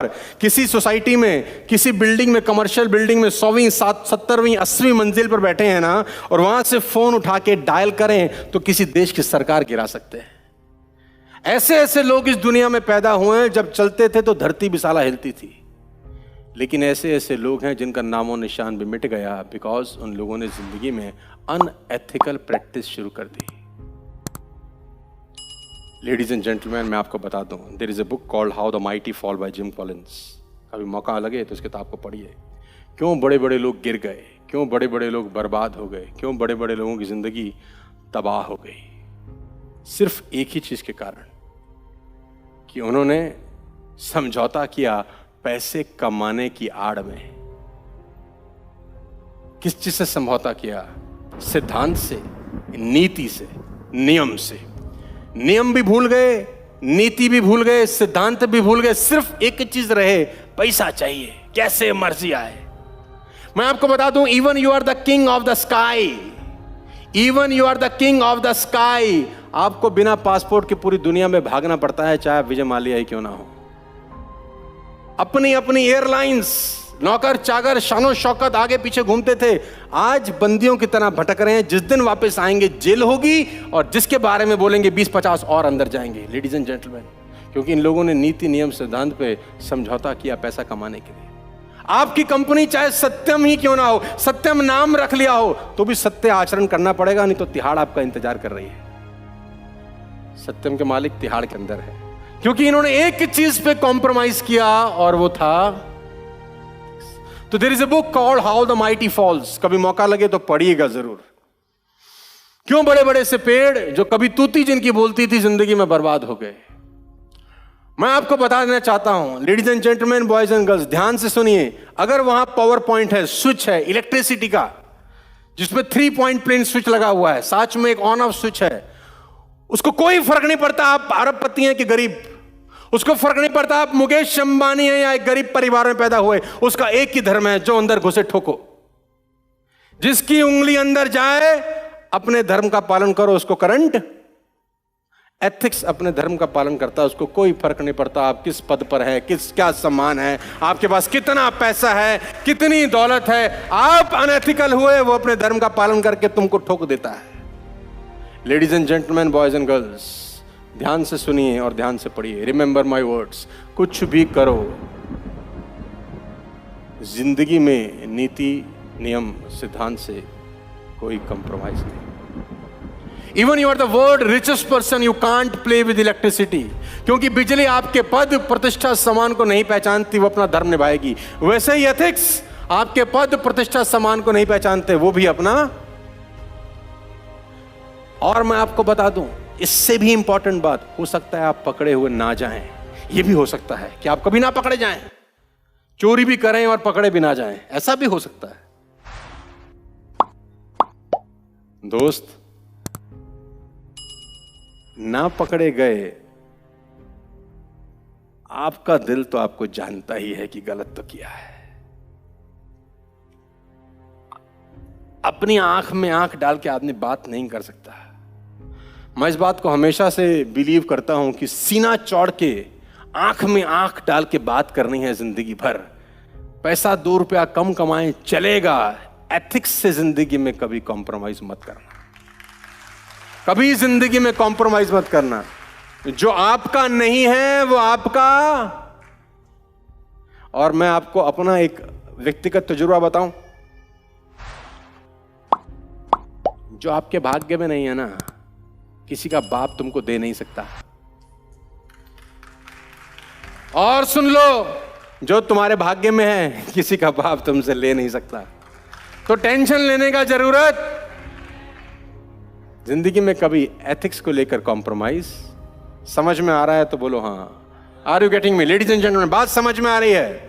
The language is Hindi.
किसी सोसाइटी में, किसी बिल्डिंग में, कमर्शियल बिल्डिंग में 100वीं 70वीं 80वीं मंजिल पर बैठे हैं ना, और वहां से फोन उठा के डायल करें तो किसी देश की सरकार गिरा सकते हैं। ऐसे ऐसे लोग इस दुनिया में पैदा हुए हैं, जब चलते थे तो धरती भी साला हिलती थी। लेकिन ऐसे ऐसे लोग हैं जिनका नामो निशान भी मिट गया बिकॉज उन लोगों ने जिंदगी में अनएथिकल प्रैक्टिस शुरू कर दी। लेडीज एंड जेंटलमैन, मैं आपको बता दूं, there is a book called how the mighty fall by Jim Collins. कभी मौका लगे तो इस किताब को पढ़िए। क्यों बड़े बड़े लोग गिर गए, क्यों बड़े बड़े लोग बर्बाद हो गए, क्यों बड़े बड़े लोगों की जिंदगी तबाह हो गई, सिर्फ एक ही चीज के कारण कि उन्होंने समझौता किया पैसे कमाने की आड़ में। किस चीज से समझौता किया? सिद्धांत से, नीति से, नियम से। नियम भी भूल गए, नीति भी भूल गए, सिद्धांत भी भूल गए, सिर्फ एक चीज रहे, पैसा चाहिए, कैसे मर्जी आए। मैं आपको बता दूं, even you are the king of the sky, even you are the king of the sky, आपको बिना पासपोर्ट के पूरी दुनिया में भागना पड़ता है, चाहे विजय माल्या ही क्यों ना हो। अपनी अपनी एयरलाइंस, नौकर चाकर शानो शौकत आगे पीछे घूमते थे, आज बंदियों की तरह भटक रहे हैं। जिस दिन वापस आएंगे जेल होगी, और जिसके बारे में बोलेंगे 20-50 और अंदर जाएंगे। लेडीज एंड जेंटलमैन, क्योंकि इन लोगों ने नीति नियम सिद्धांत पे समझौता किया पैसा कमाने के लिए। आपकी कंपनी चाहे सत्यम ही क्यों ना हो, सत्यम नाम रख लिया हो, तो भी सत्य आचरण करना पड़ेगा, नहीं तो तिहाड़ आपका इंतजार कर रही है। सत्यम के मालिक तिहाड़ के अंदर है, क्योंकि इन्होंने एक चीज पे कॉम्प्रोमाइज किया, और वो था, तो there is a book called how the mighty falls. कभी मौका लगे तो पढ़िएगा जरूर। क्यों बड़े बड़े से पेड़ जो कभी तूती जिनकी बोलती थी, जिंदगी में बर्बाद हो गए। मैं आपको बता देना चाहता हूं, ladies and gentleman, boys and girls, ध्यान से सुनिए। अगर वहां पावर पॉइंट है, स्विच है इलेक्ट्रिसिटी का, जिसमें 3 पॉइंट प्लेन स्विच लगा हुआ है, साथ में एक ऑन ऑफ स्विच है, उसको कोई फर्क नहीं पड़ता आप अरबपति हैं कि गरीब, उसको फर्क नहीं पड़ता आप मुकेश अंबानी हैं या एक गरीब परिवार में पैदा हुए, उसका एक ही धर्म है, जो अंदर घुसे ठोको। जिसकी उंगली अंदर जाए, अपने धर्म का पालन करो, उसको करंट। एथिक्स अपने धर्म का पालन करता है, उसको कोई फर्क नहीं पड़ता आप किस पद पर है, किस क्या सम्मान है, आपके पास कितना पैसा है, कितनी दौलत है। आप अनएथिकल हुए, वो अपने धर्म का पालन करके तुमको ठोक देता है। Ladies and gentleman, boys and girls, ध्यान से सुनिए और ध्यान से पढ़िए। रिमेंबर माय वर्ड्स, कुछ भी करो, जिंदगी में नीति नियम सिद्धांत से कोई कंप्रोमाइज नहीं। Even you are the world richest person, you can't play with electricity, क्योंकि बिजली आपके पद प्रतिष्ठा सम्मान को नहीं पहचानती, वो अपना धर्म निभाएगी। वैसे ही एथिक्स आपके पद प्रतिष्ठा सम्मान को नहीं पहचानते, वो भी अपना। और मैं आपको बता दूं, इससे भी इंपॉर्टेंट बात, हो सकता है आप पकड़े हुए ना जाएं, यह भी हो सकता है कि आप कभी ना पकड़े जाएं, चोरी भी करें और पकड़े भी ना जाएं, ऐसा भी हो सकता है। दोस्त, ना पकड़े गए, आपका दिल तो आपको जानता ही है कि गलत तो किया है। अपनी आंख में आंख डाल के आदमी बात नहीं कर सकता। मैं इस बात को हमेशा से बिलीव करता हूं कि सीना चौड़ के आंख में आंख डाल के बात करनी है जिंदगी भर। पैसा 2 रुपया कम कमाएं चलेगा, एथिक्स से जिंदगी में कभी कॉम्प्रोमाइज मत करना, कभी जिंदगी में कॉम्प्रोमाइज मत करना। जो आपका नहीं है वो आपका। और मैं आपको अपना एक व्यक्तिगत तजुर्बा बताऊं, जो आपके भाग्य में नहीं है ना, किसी का बाप तुमको दे नहीं सकता। और सुन लो, जो तुम्हारे भाग्य में है, किसी का बाप तुमसे ले नहीं सकता। तो टेंशन लेने का जरूरत, जिंदगी में कभी एथिक्स को लेकर कॉम्प्रोमाइज। समझ में आ रहा है तो बोलो हाँ। Are you getting me? Ladies and gentleman, बात समझ में आ रही है?